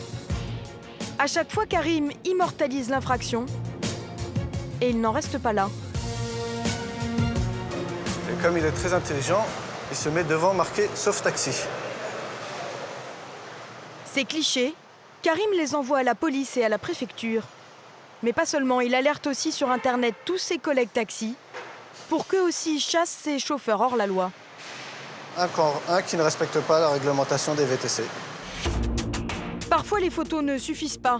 À chaque fois, Karim immortalise l'infraction. Et il n'en reste pas là. Et comme il est très intelligent, il se met devant marqué « Sauf taxi ». Ces clichés, Karim les envoie à la police et à la préfecture. Mais pas seulement, il alerte aussi sur Internet tous ses collègues taxis pour qu'eux aussi chassent ces chauffeurs hors la loi. Encore un qui ne respecte pas la réglementation des VTC. Parfois, les photos ne suffisent pas.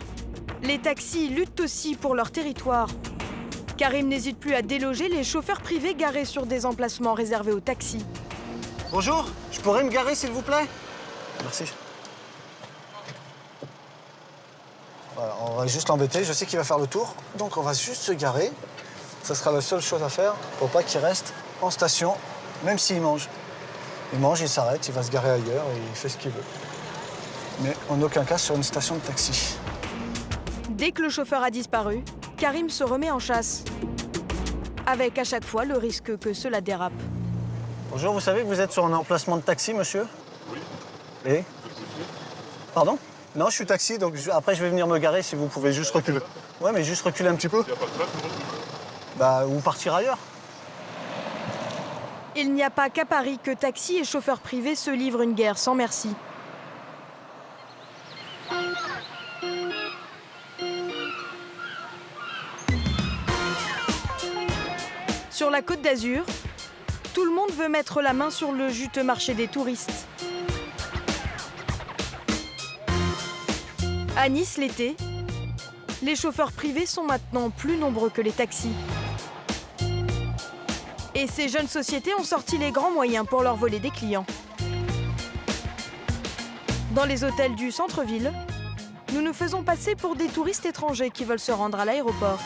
Les taxis luttent aussi pour leur territoire. Karim n'hésite plus à déloger les chauffeurs privés garés sur des emplacements réservés aux taxis. Bonjour, je pourrais me garer s'il vous plaît? Merci. Voilà, on va juste l'embêter, je sais qu'il va faire le tour, donc on va juste se garer. Ça sera la seule chose à faire pour pas qu'il reste en station, même s'il mange. Il mange, il s'arrête, il va se garer ailleurs et il fait ce qu'il veut. Mais en aucun cas sur une station de taxi. Dès que le chauffeur a disparu, Karim se remet en chasse. Avec à chaque fois le risque que cela dérape. Bonjour, vous savez que vous êtes sur un emplacement de taxi, monsieur? Oui. Et? Pardon? Non, je suis taxi, donc après je vais venir me garer si vous pouvez juste reculer. Ouais, mais juste reculer un petit peu. Il n'y a pas de place, on recule. Bah, ou partir ailleurs. Il n'y a pas qu'à Paris que taxis et chauffeurs privés se livrent une guerre sans merci. Sur la Côte d'Azur, tout le monde veut mettre la main sur le juteux marché des touristes. À Nice, l'été, les chauffeurs privés sont maintenant plus nombreux que les taxis. Et ces jeunes sociétés ont sorti les grands moyens pour leur voler des clients. Dans les hôtels du centre-ville, nous nous faisons passer pour des touristes étrangers qui veulent se rendre à l'aéroport.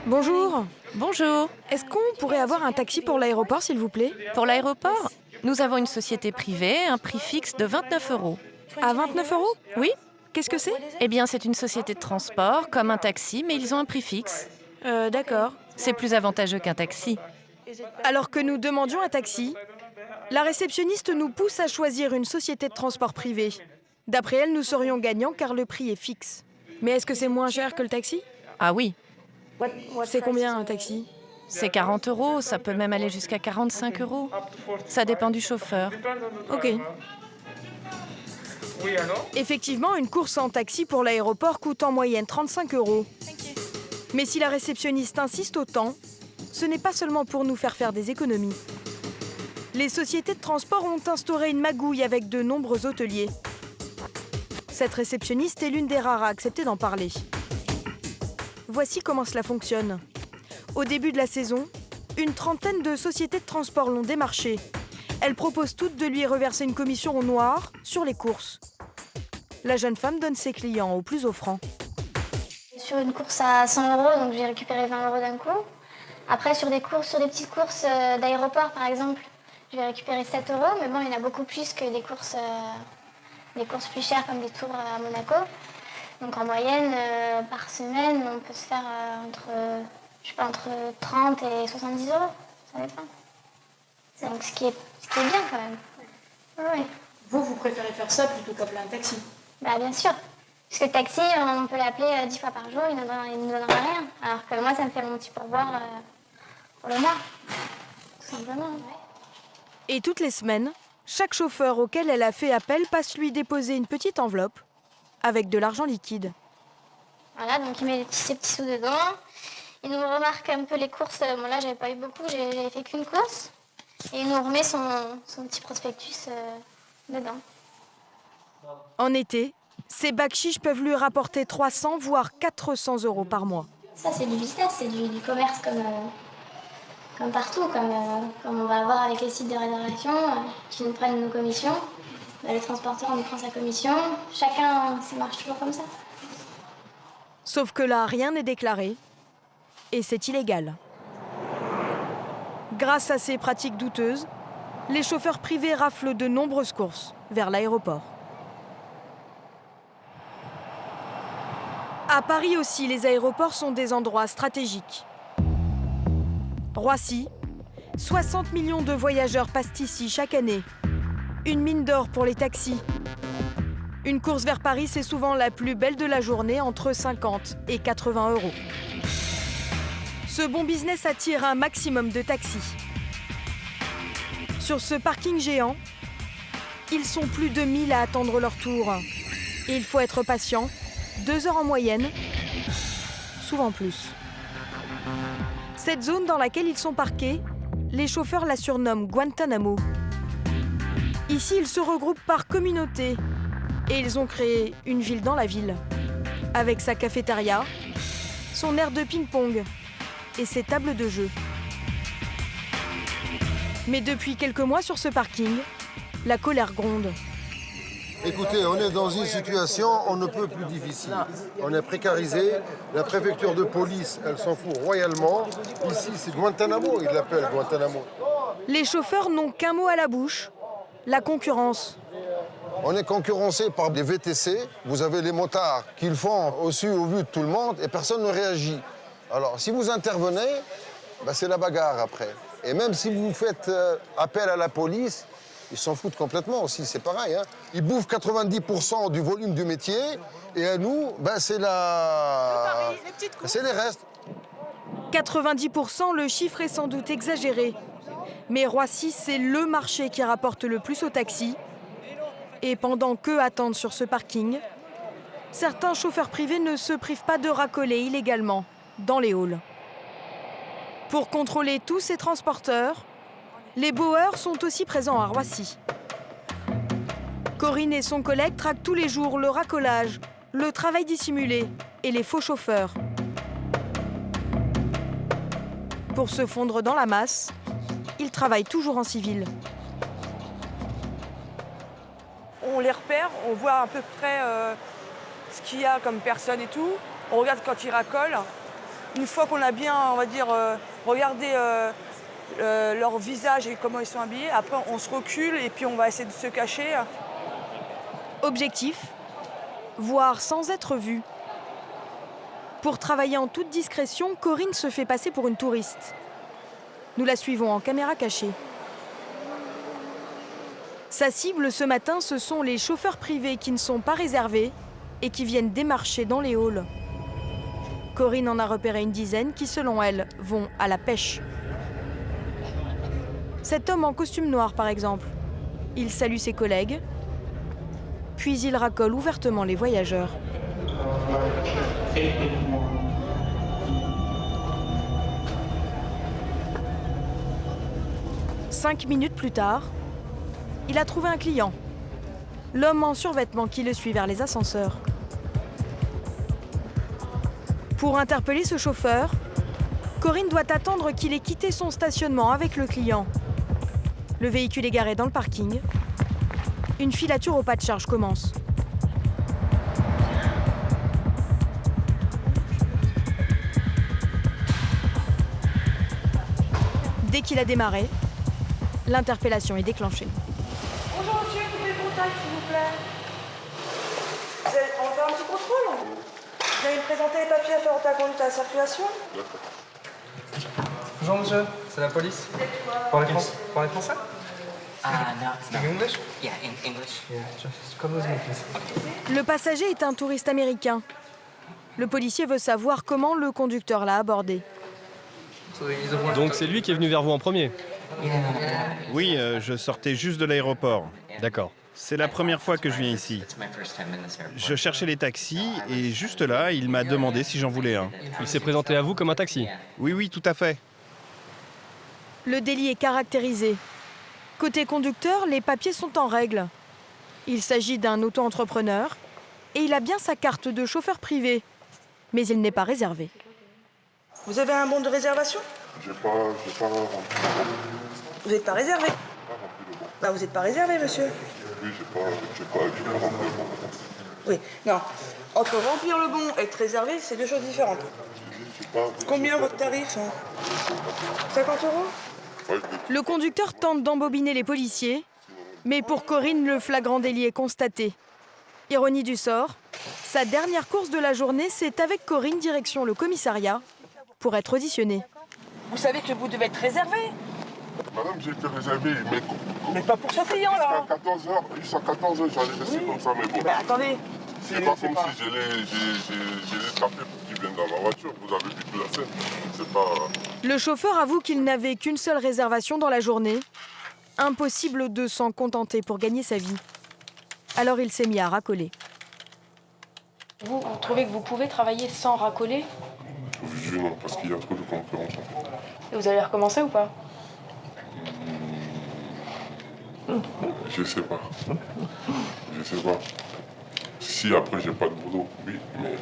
Bonjour. Bonjour. Est-ce qu'on pourrait avoir un taxi pour l'aéroport, s'il vous plaît? Pour l'aéroport, nous avons une société privée, un prix fixe de 29 €. À 29 €? Oui. Qu'est-ce que c'est? Eh bien, c'est une société de transport, comme un taxi, mais ils ont un prix fixe. D'accord. C'est plus avantageux qu'un taxi. Alors que nous demandions un taxi, la réceptionniste nous pousse à choisir une société de transport privé. D'après elle, nous serions gagnants car le prix est fixe. Mais est-ce que c'est moins cher que le taxi? Ah oui. C'est combien un taxi? C'est 40 €, ça peut même aller jusqu'à 45 €. Ça dépend du chauffeur. Ok. Effectivement, une course en taxi pour l'aéroport coûte en moyenne 35 €. Mais si la réceptionniste insiste autant, ce n'est pas seulement pour nous faire des économies. Les sociétés de transport ont instauré une magouille avec de nombreux hôteliers. Cette réceptionniste est l'une des rares à accepter d'en parler. Voici comment cela fonctionne. Au début de la saison, une trentaine de sociétés de transport l'ont démarché. Elles proposent toutes de lui reverser une commission au noir sur les courses. La jeune femme donne ses clients au plus offrant. Sur une course à 100 €, donc je vais récupérer 20 € d'un coup. Après, sur des petites courses d'aéroport, par exemple, je vais récupérer 7 €. Mais bon, il y en a beaucoup plus que des courses plus chères comme des tours à Monaco. Donc en moyenne, par semaine, on peut se faire entre 30 et 70 €. Ça dépend. Donc ce qui est bien quand même. Ouais. Vous préférez faire ça plutôt qu'appeler un taxi? Bah bien sûr. Parce que le taxi, on peut l'appeler 10 fois par jour, il ne nous donnera rien. Alors que moi, ça me fait mon petit pourboire pour le mois. Tout simplement. Ouais. Et toutes les semaines, chaque chauffeur auquel elle a fait appel passe lui déposer une petite enveloppe avec de l'argent liquide. Voilà, donc il met ses petits sous dedans. Il nous remarque un peu les courses. Bon là, j'avais pas eu beaucoup, j'avais fait qu'une course. Et il nous remet son petit prospectus dedans. En été, ces bacs chiches peuvent lui rapporter 300 voire 400 € par mois. Ça, c'est du business, c'est du commerce comme partout, comme on va avoir avec les sites de réservation qui nous prennent nos commissions. Le transporteur nous prend sa commission. Chacun, ça marche toujours comme ça. Sauf que là, rien n'est déclaré et c'est illégal. Grâce à ces pratiques douteuses, les chauffeurs privés raflent de nombreuses courses vers l'aéroport. À Paris aussi, les aéroports sont des endroits stratégiques. Roissy, 60 millions de voyageurs passent ici chaque année. Une mine d'or pour les taxis. Une course vers Paris, c'est souvent la plus belle de la journée, entre 50 et 80 €. Ce bon business attire un maximum de taxis. Sur ce parking géant, ils sont plus de 1000 à attendre leur tour. Et il faut être patient, 2 heures en moyenne, souvent plus. Cette zone dans laquelle ils sont parqués, les chauffeurs la surnomment Guantanamo. Ici, ils se regroupent par communauté et ils ont créé une ville dans la ville, avec sa cafétéria, son aire de ping-pong et ses tables de jeu. Mais depuis quelques mois sur ce parking, la colère gronde. Écoutez, on est dans une situation on ne peut plus difficile. On est précarisé. La préfecture de police, elle s'en fout royalement. Ici, c'est Guantanamo, ils l'appellent Guantanamo. Les chauffeurs n'ont qu'un mot à la bouche, la concurrence. On est concurrencé par des VTC. Vous avez les motards qui le font aussi au vu de tout le monde et personne ne réagit. Alors, si vous intervenez, c'est la bagarre après. Et même si vous faites appel à la police, ils s'en foutent complètement aussi, c'est pareil. Hein. Ils bouffent 90% du volume du métier et à nous, c'est les restes. 90%, le chiffre est sans doute exagéré. Mais Roissy, c'est le marché qui rapporte le plus aux taxis. Et pendant qu'eux attendent sur ce parking, certains chauffeurs privés ne se privent pas de racoler illégalement dans les halls. Pour contrôler tous ces transporteurs, les bowers sont aussi présents à Roissy. Corinne et son collègue traquent tous les jours le racolage, le travail dissimulé et les faux chauffeurs. Pour se fondre dans la masse, ils travaillent toujours en civil. On les repère, on voit à peu près ce qu'il y a comme personne et tout. On regarde quand ils racolent. Une fois qu'on a bien, on va dire, regardé leur visage et comment ils sont habillés, après on se recule et puis on va essayer de se cacher. Objectif, voir sans être vue. Pour travailler en toute discrétion, Corinne se fait passer pour une touriste. Nous la suivons en caméra cachée. Sa cible ce matin, ce sont les chauffeurs privés qui ne sont pas réservés et qui viennent démarcher dans les halls. Corinne en a repéré une dizaine qui, selon elle, vont à la pêche. Cet homme en costume noir, par exemple, il salue ses collègues, puis il racole ouvertement les voyageurs. Cinq minutes plus tard, il a trouvé un client, l'homme en survêtement qui le suit vers les ascenseurs. Pour interpeller ce chauffeur, Corinne doit attendre qu'il ait quitté son stationnement avec le client. Le véhicule est garé dans le parking. Une filature au pas de charge commence. Dès qu'il a démarré, l'interpellation est déclenchée. Bonjour monsieur, coupez le contact s'il vous plaît. On va faire un petit contrôle. Vous allez me présenter les papiers afférents à la conduite à la circulation. Bonjour monsieur, c'est la police. Parlez français? No. Speak English? Yeah, in English. Yeah, just come with me, please. Le passager est un touriste américain. Le policier veut savoir comment le conducteur l'a abordé. Donc c'est lui qui est venu vers vous en premier? Oui, je sortais juste de l'aéroport. D'accord. C'est la première fois que je viens ici. Je cherchais les taxis et juste là, il m'a demandé si j'en voulais un. Il s'est présenté à vous comme un taxi? Oui, tout à fait. Le délit est caractérisé. Côté conducteur, les papiers sont en règle. Il s'agit d'un auto-entrepreneur et il a bien sa carte de chauffeur privé. Mais il n'est pas réservé. Vous avez un bon de réservation? J'ai pas rempli. Vous n'êtes pas réservé? Bah vous n'êtes pas réservé, monsieur. Oui, j'ai pas rempli le bon. Oui, non. Entre remplir le bon et être réservé, c'est deux choses différentes. Combien votre tarif? 50 €? Le conducteur tente d'embobiner les policiers, mais pour Corinne, le flagrant délit est constaté. Ironie du sort, sa dernière course de la journée, c'est avec Corinne direction le commissariat pour être auditionnée. Vous savez que vous devez être réservé? Madame, j'ai été réservé, mais pas pour ce client-là. Jusqu'à 14 h, j'allais rester comme ça, mais bon. Mais attendez. C'est pas comme si je l'ai tapé pour qu'il vienne dans ma voiture. Vous avez vu toute la scène. C'est pas... Le chauffeur avoue qu'il n'avait qu'une seule réservation dans la journée. Impossible de s'en contenter pour gagner sa vie. Alors il s'est mis à racoler. Vous trouvez que vous pouvez travailler sans racoler? Je non, parce qu'il y a trop de concurrence. Et vous allez recommencer ou pas? Je sais pas. Si après j'ai pas de boulot, oui, mais...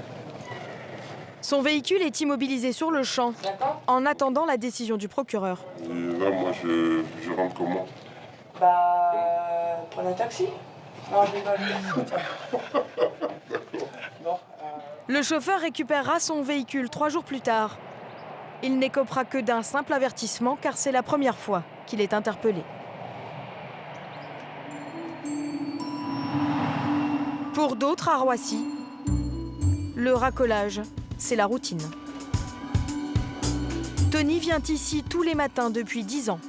Son véhicule est immobilisé sur le champ, en attendant la décision du procureur. Et là, moi, je rentre comment? Prenez un taxi. Non, je rigole. Le chauffeur récupérera son véhicule 3 jours plus tard. Il n'écopera que d'un simple avertissement car c'est la première fois qu'il est interpellé. Pour d'autres à Roissy, le racolage, c'est la routine. Tony vient ici tous les matins depuis 10 ans.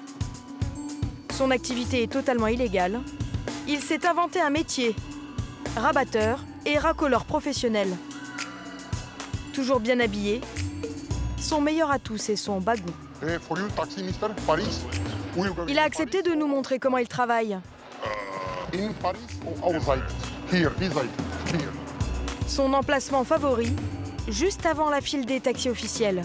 Son activité est totalement illégale. Il s'est inventé un métier, rabatteur et racoleur professionnel. Toujours bien habillé, son meilleur atout, c'est son bagou. Il a accepté de nous montrer comment il travaille. Son emplacement favori, juste avant la file des taxis officiels.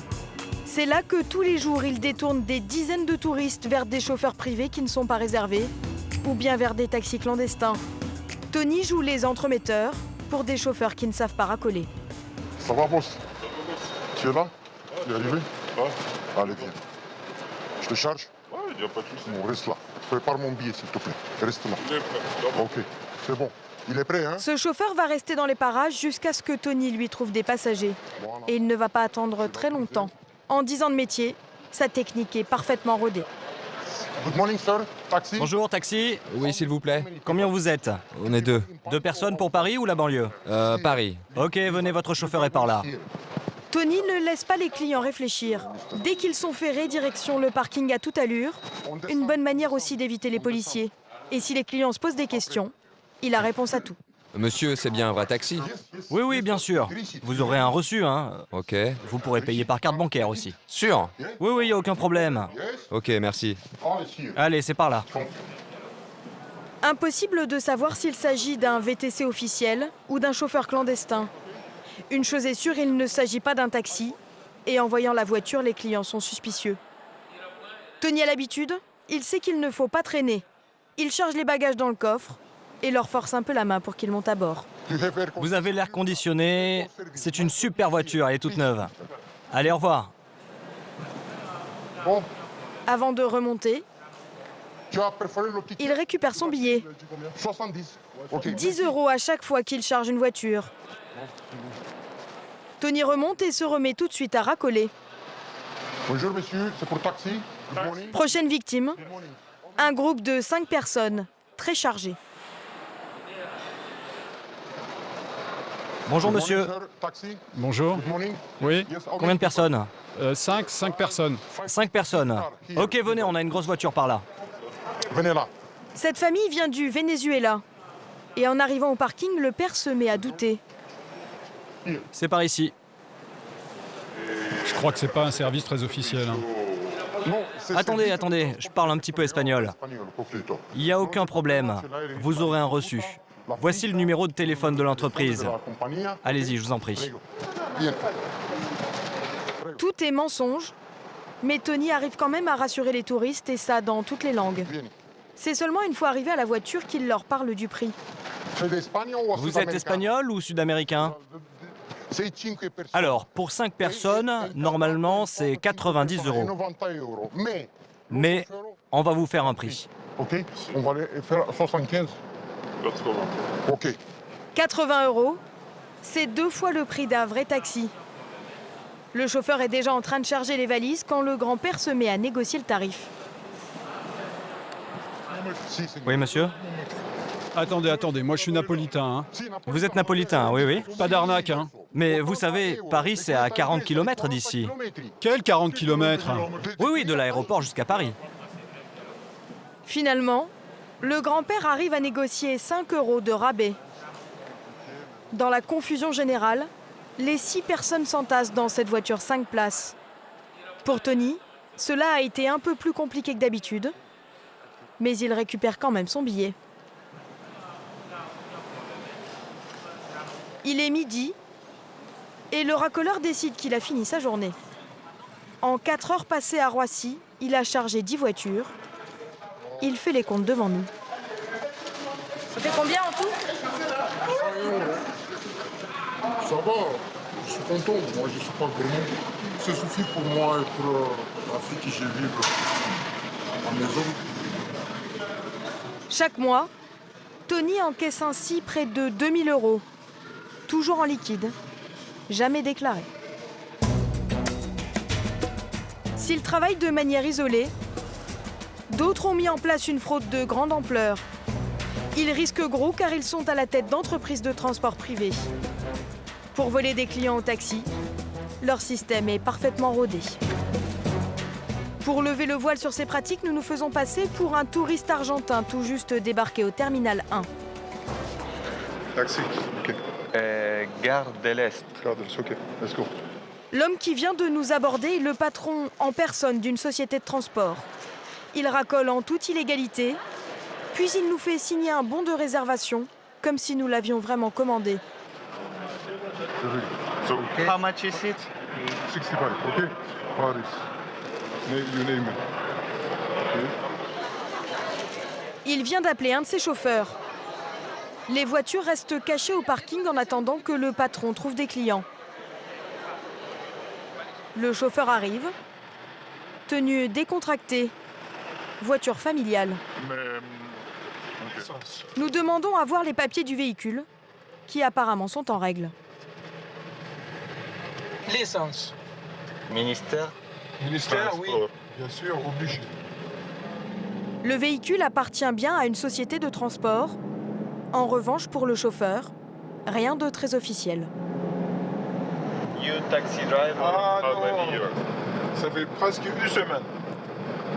C'est là que tous les jours, il détourne des dizaines de touristes vers des chauffeurs privés qui ne sont pas réservés, ou bien vers des taxis clandestins. Tony joue les entremetteurs pour des chauffeurs qui ne savent pas racoler. Ça va, boss? Tu es là? Tu es arrivé? Allez, viens. Je te charge? Ouais, il n'y a pas de souci. Bon, reste là. Prépare mon billet, s'il te plaît. Reste là. Il est prêt. Ok, c'est bon. Il est prêt, hein? Ce chauffeur va rester dans les parages jusqu'à ce que Tony lui trouve des passagers. Voilà. Et il ne va pas attendre très longtemps. En 10 ans de métier, sa technique est parfaitement rodée. Good morning, sir. Taxi? Bonjour, taxi. Oui, s'il vous plaît. Combien vous êtes? On est 2. 2 personnes pour Paris ou la banlieue? Paris. Ok, venez, votre chauffeur est par là. Tony ne laisse pas les clients réfléchir. Dès qu'ils sont ferrés, direction le parking à toute allure. Une bonne manière aussi d'éviter les policiers. Et si les clients se posent des questions, il a réponse à tout. Monsieur, c'est bien un vrai taxi? Oui, oui, bien sûr. Vous aurez un reçu, hein. Ok. Vous pourrez payer par carte bancaire aussi. Sûr? Oui, oui, y a aucun problème. Ok, merci. Allez, c'est par là. Impossible de savoir s'il s'agit d'un VTC officiel ou d'un chauffeur clandestin. Une chose est sûre, il ne s'agit pas d'un taxi. Et en voyant la voiture, les clients sont suspicieux. Tony a l'habitude, il sait qu'il ne faut pas traîner. Il charge les bagages dans le coffre et leur force un peu la main pour qu'ils montent à bord. Vous avez l'air conditionné. C'est une super voiture, elle est toute neuve. Allez, au revoir. Avant de remonter, il récupère son billet. 10 € à chaque fois qu'il charge une voiture. Tony remonte et se remet tout de suite à racoler. Bonjour monsieur, c'est pour taxi. Prochaine victime, un groupe de 5 personnes, très chargé. Bonjour monsieur. Bonjour. Oui. Combien de personnes? 5 personnes. 5 personnes. Ok, venez, on a une grosse voiture par là. Venez là. Cette famille vient du Venezuela. Et en arrivant au parking, le père se met à douter. C'est par ici. Je crois que c'est pas un service très officiel. Hein. Attendez, attendez, je parle un petit peu espagnol. Il n'y a aucun problème. Vous aurez un reçu. Voici le numéro de téléphone de l'entreprise. Allez-y, je vous en prie. Tout est mensonge, mais Tony arrive quand même à rassurer les touristes, et ça dans toutes les langues. C'est seulement une fois arrivé à la voiture qu'il leur parle du prix. Vous êtes espagnol ou sud-américain? Alors, pour 5 personnes, normalement, c'est 90 €. Mais on va vous faire un prix. Ok, on va aller faire 75. Ok. 80 €, c'est 2 fois le prix d'un vrai taxi. Le chauffeur est déjà en train de charger les valises quand le grand-père se met à négocier le tarif. Oui, monsieur? Attendez, moi je suis napolitain. Hein. Vous êtes napolitain, oui, oui. Pas d'arnaque, hein. Mais vous savez, Paris, c'est à 40 km d'ici. Quel 40 km? Oui, oui, de l'aéroport jusqu'à Paris. Finalement, le grand-père arrive à négocier 5 € de rabais. Dans la confusion générale, les 6 personnes s'entassent dans cette voiture 5 places. Pour Tony, cela a été un peu plus compliqué que d'habitude, mais il récupère quand même son billet. Il est midi et le racoleur décide qu'il a fini sa journée. En 4 heures passées à Roissy, il a chargé 10 voitures. Il fait les comptes devant nous. Ça fait combien en tout? Ça va, je suis content. Moi, je ne suis pas gourmand. Ça suffit pour moi et pour la fille que j'ai vivre à la maison. Chaque mois, Tony encaisse ainsi près de 2000 €. Toujours en liquide, jamais déclaré. S'ils travaillent de manière isolée, d'autres ont mis en place une fraude de grande ampleur. Ils risquent gros car ils sont à la tête d'entreprises de transport privées. Pour voler des clients au taxi, leur système est parfaitement rodé. Pour lever le voile sur ces pratiques, nous nous faisons passer pour un touriste argentin tout juste débarqué au terminal 1. Taxi, ok. Gare de l'Est. Gare de l'Est, ok. Let's go. L'homme qui vient de nous aborder est le patron en personne d'une société de transport. Il racole en toute illégalité, puis il nous fait signer un bon de réservation, comme si nous l'avions vraiment commandé. So, how much is it? 65, ok. Paris. You name it. Okay. Il vient d'appeler un de ses chauffeurs. Les voitures restent cachées au parking en attendant que le patron trouve des clients. Le chauffeur arrive, tenue décontractée, voiture familiale. Nous demandons à voir les papiers du véhicule, qui apparemment sont en règle. Licence. Ministère? Ministère, oui. Bien sûr, obligé. Le véhicule appartient bien à une société de transport. En revanche, pour le chauffeur, rien de très officiel. You taxi driver? Ah non, ça fait presque une semaine.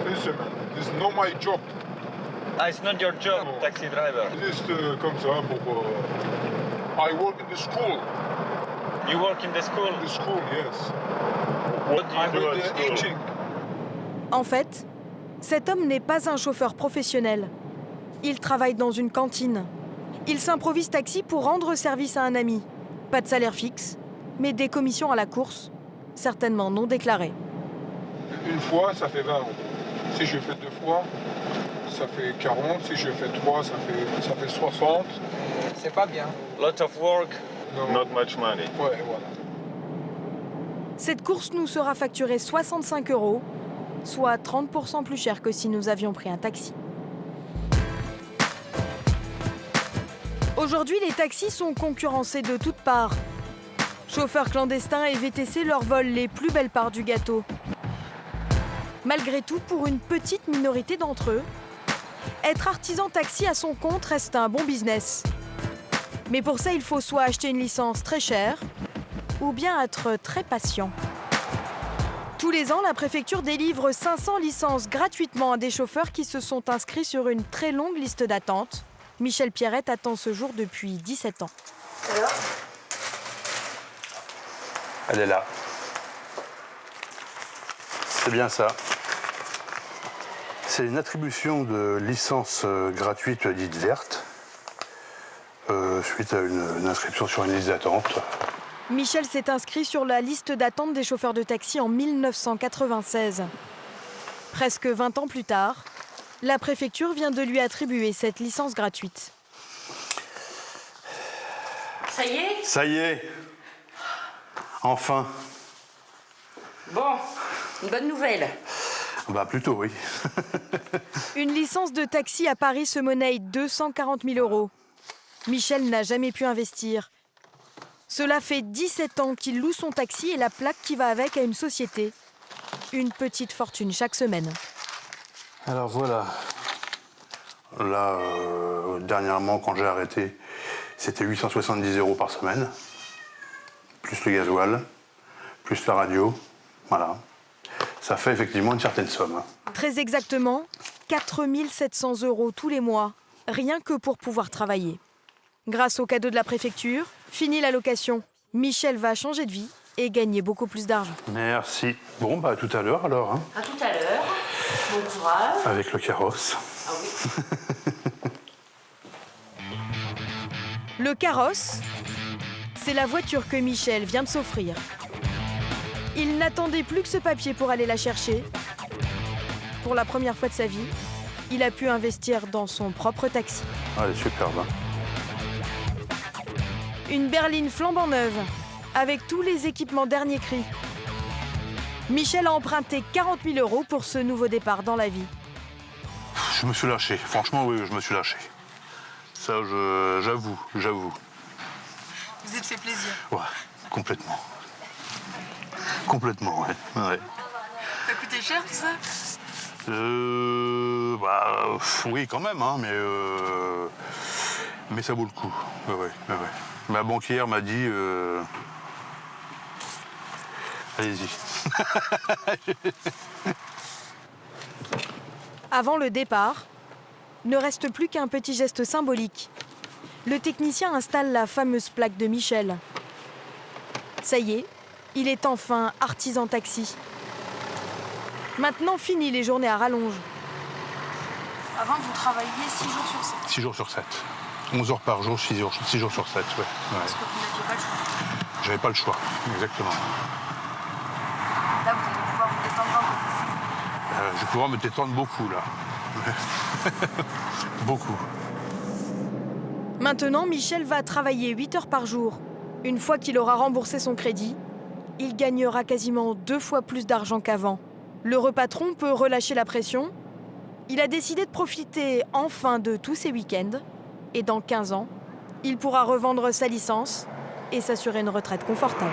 Une semaine. This is not my job. Ah, it's not your job, taxi driver. Juste comme ça pour... I work in the school. You work in the school? In the school, yes. What do you do at school? Teaching. En fait, cet homme n'est pas un chauffeur professionnel. Il travaille dans une cantine. Il s'improvise taxi pour rendre service à un ami. Pas de salaire fixe, mais des commissions à la course, certainement non déclarées. Une fois, ça fait 20 euros. Si je fais 2 fois, ça fait 40. Si je fais 3, ça fait 60. C'est pas bien. Lot of work, not much money. Ouais, voilà. Cette course nous sera facturée 65 €, soit 30% plus cher que si nous avions pris un taxi. Aujourd'hui, les taxis sont concurrencés de toutes parts. Chauffeurs clandestins et VTC leur volent les plus belles parts du gâteau. Malgré tout, pour une petite minorité d'entre eux, être artisan taxi à son compte reste un bon business. Mais pour ça, il faut soit acheter une licence très chère, ou bien être très patient. Tous les ans, la préfecture délivre 500 licences gratuitement à des chauffeurs qui se sont inscrits sur une très longue liste d'attente. Michel Pierrette attend ce jour depuis 17 ans. Alors ? Elle est là. C'est bien ça. C'est une attribution de licence gratuite dite verte, suite à une inscription sur une liste d'attente. Michel s'est inscrit sur la liste d'attente des chauffeurs de taxi en 1996. Presque 20 ans plus tard, la préfecture vient de lui attribuer cette licence gratuite. Ça y est ? Ça y est. Enfin. Bon, une bonne nouvelle. Bah plutôt oui. Une licence de taxi à Paris se monnaie 240 000 €. Michel n'a jamais pu investir. Cela fait 17 ans qu'il loue son taxi et la plaque qui va avec à une société. Une petite fortune chaque semaine. Alors voilà. Là, dernièrement, quand j'ai arrêté, c'était 870 € par semaine. Plus le gasoil, plus la radio. Voilà. Ça fait effectivement une certaine somme. Très exactement, 4 700 € tous les mois, rien que pour pouvoir travailler. Grâce au cadeau de la préfecture, fini la location. Michel va changer de vie et gagner beaucoup plus d'argent. Merci. Bon, bah à tout à l'heure alors. Hein. À tout à l'heure. Bon courage. Avec le carrosse. Ah oui. Le carrosse, c'est la voiture que Michel vient de s'offrir. Il n'attendait plus que ce papier pour aller la chercher. Pour la première fois de sa vie, il a pu investir dans son propre taxi. Ah, elle est superbe. Hein. Une berline flambant neuve, avec tous les équipements dernier cri. Michel a emprunté 40 000 € pour ce nouveau départ dans la vie. Je me suis lâché. Franchement, oui, je me suis lâché. Ça, j'avoue. Vous êtes fait plaisir. Ouais, complètement. Complètement, ouais. Ça a coûté cher tout ça ? Oui, quand même, hein, mais ça vaut le coup. Ouais. Ma banquière m'a dit... Allez-y. Avant le départ, ne reste plus qu'un petit geste symbolique. Le technicien installe la fameuse plaque de Michel. Ça y est, il est enfin artisan taxi. Maintenant, fini les journées à rallonge. Avant, vous travailliez 6 jours sur 7. 6 jours sur 7. 11 heures par jour, 6 jours sur 7, ouais. Parce que vous n'aviez pas le choix. J'avais pas le choix, exactement. Là, vous allez pouvoir vous détendre un peu. Je vais pouvoir me détendre beaucoup, là. Beaucoup. Maintenant, Michel va travailler 8 heures par jour. Une fois qu'il aura remboursé son crédit, il gagnera quasiment 2 fois plus d'argent qu'avant. Le patron peut relâcher la pression. Il a décidé de profiter enfin de tous ses week-ends. Et dans 15 ans, il pourra revendre sa licence et s'assurer une retraite confortable.